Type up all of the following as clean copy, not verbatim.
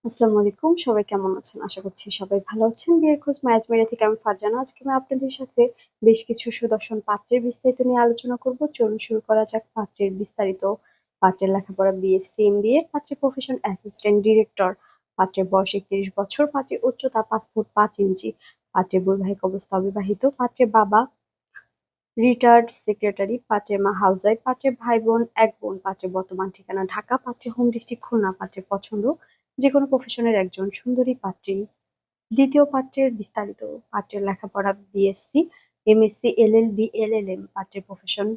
আসসালামু আলাইকুম। সবাই কেমন আছেন? আশা করছি সবাই ভালো আছেন। বিয়ের খোঁজ ম্যারেজ মেরিয়া থেকে আমি ফারজানা। আজকে আমি আপনাদের সাথে বেশ কিছু সুদর্শন পাত্রের বিস্তারিত নিয়ে আলোচনা করব। চলুন শুরু করা যাক পাত্রের বিস্তারিত। পাত্রের লেখাপড়া বিএসসি, এমবিএ, পাত্রের প্রফেশন অ্যাসিস্ট্যান্ট ডিরেক্টর, পাত্রের বয়স ৩১ বছর, পাত্রের উচ্চতা ৫ ফুট ৫ ইঞ্চি, পাত্রের বৈবাহিক অবস্থা অবিবাহিত, পাত্রের বাবা রিটায়ার্ড সেক্রেটারি, পাত্রের মা হাউসওয়াইফ, পাত্রের ভাই বোন ১ বোন, পাত্রের বর্তমান ঠিকানা ঢাকা, পাত্রের হোম ডিস্ট্রিক্ট খুলনা, পাত্রের পছন্দ যেকোনো প্রফেশনের একজন সুন্দরী পাত্রী। দ্বিতীয় পাত্রের বিস্তারিত। পাত্রের লেখাপড়া বিএসসি, এমএসসি, এলএলবি, এলএলএম, পাত্রের প্রফেশন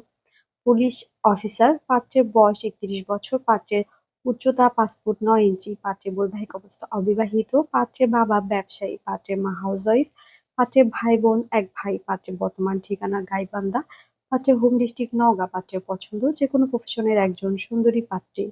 পুলিশ অফিসার, পাত্রের বয়স ৩১ বছর, পাত্রের উচ্চতা ৫ ফুট ৯ ইঞ্চি, পাত্রের বৈবাহিক অবস্থা অবিবাহিত, পাত্রের বাবা ব্যবসায়ী, পাত্রের মা হাউসওয়াইফ, পাত্রের ভাই বোন ১ ভাই, পাত্রের বর্তমান ঠিকানা গাইবান্ধা, পাত্রের হোম ডিস্ট্রিক্ট নওগাঁ, পাত্রের পছন্দ যেকোনো প্রফেশনের একজন সুন্দরী পাত্রী।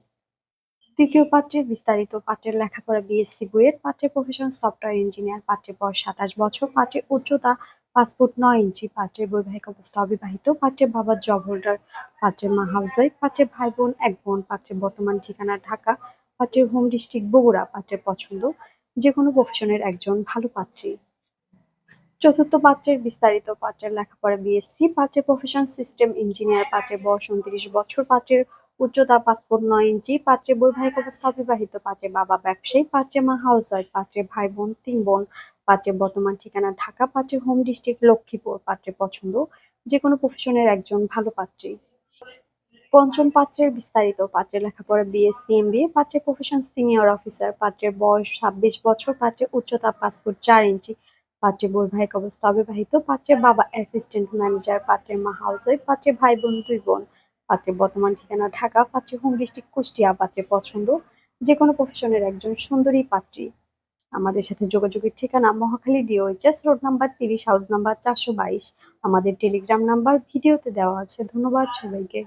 তৃতীয় পাত্রের বিস্তারিত। পাত্রের লেখাপড়া বিএসসি বুয়েট, পাত্রের প্রফেশন সফটওয়্যার ইঞ্জিনিয়ার, পাত্রের বয়স ২৭ বছর, পাত্রের উচ্চতা ৫ ফুট ৯ ইঞ্চি, পাত্রের বৈবাহিক অবস্থা অবিবাহিত, পাত্রের বাবা জব হোল্ডার, পাত্রের মা হাউসওয়াইফ, পাত্রের ভাই বোন ১ বোন, পাত্রের বর্তমান ঠিকানা ঢাকা, পাত্রের হোম ডিস্ট্রিক্ট বগুড়া, পাত্রের পছন্দ যেকোনো প্রফেশনের একজন ভালো পাত্রী। চতুর্থ পাত্রের বিস্তারিত। পাত্রের লেখাপড়া বিএসসি, পাত্রের প্রফেশন সিস্টেম ইঞ্জিনিয়ার, পাত্রের বয়স ২৯ বছর, পাত্রের উচ্চতা ৫ ফুট ৯ ইঞ্চি, পাত্রের বৈবাহিক অবস্থা অবিবাহিত, পাত্রের বাবা ব্যবসায়ী, পাত্রের মা হাউসওয়াইফ, পাত্রের ভাই বোন ৩ বোন, পাত্রের বর্তমান ঠিকানা ঢাকা, পাত্রের হোম ডিস্ট্রিক্ট লক্ষ্মীপুর, পাত্রের পছন্দ যেকোনো প্রফেশনের একজন ভালো পাত্রী। পঞ্চম পাত্রের বিস্তারিত। পাত্রের লেখাপড়া বিএসসি, এমবিএ, পাত্রের প্রফেশন সিনিয়র অফিসার, পাত্রের বয়স ২৬ বছর, পাত্রের উচ্চতা ৫ ফুট ৪ ইঞ্চি, পাত্রের বৈবাহিক অবস্থা অবিবাহিত, পাত্রের বাবা অ্যাসিস্ট্যান্ট ম্যানেজার, পাত্রের মা হাউসওয়াইফ, পাত্রের ভাই বোন ২ বোন, পাত্রের বর্তমান ঠিকানা ঢাকা, পাত্রের হোম ডিস্ট্রিক্ট কুষ্টিয়া, পাত্রের পছন্দ যেকোনো প্রফেশনের একজন সুন্দরী পাত্রী। আমাদের সাথে যোগাযোগের ঠিকানা Mohakhali DOHS road number ৩০, house number ৪২২। আমাদের টেলিগ্রাম নাম্বার ভিডিওতে দেওয়া আছে। ধন্যবাদ সবাইকে।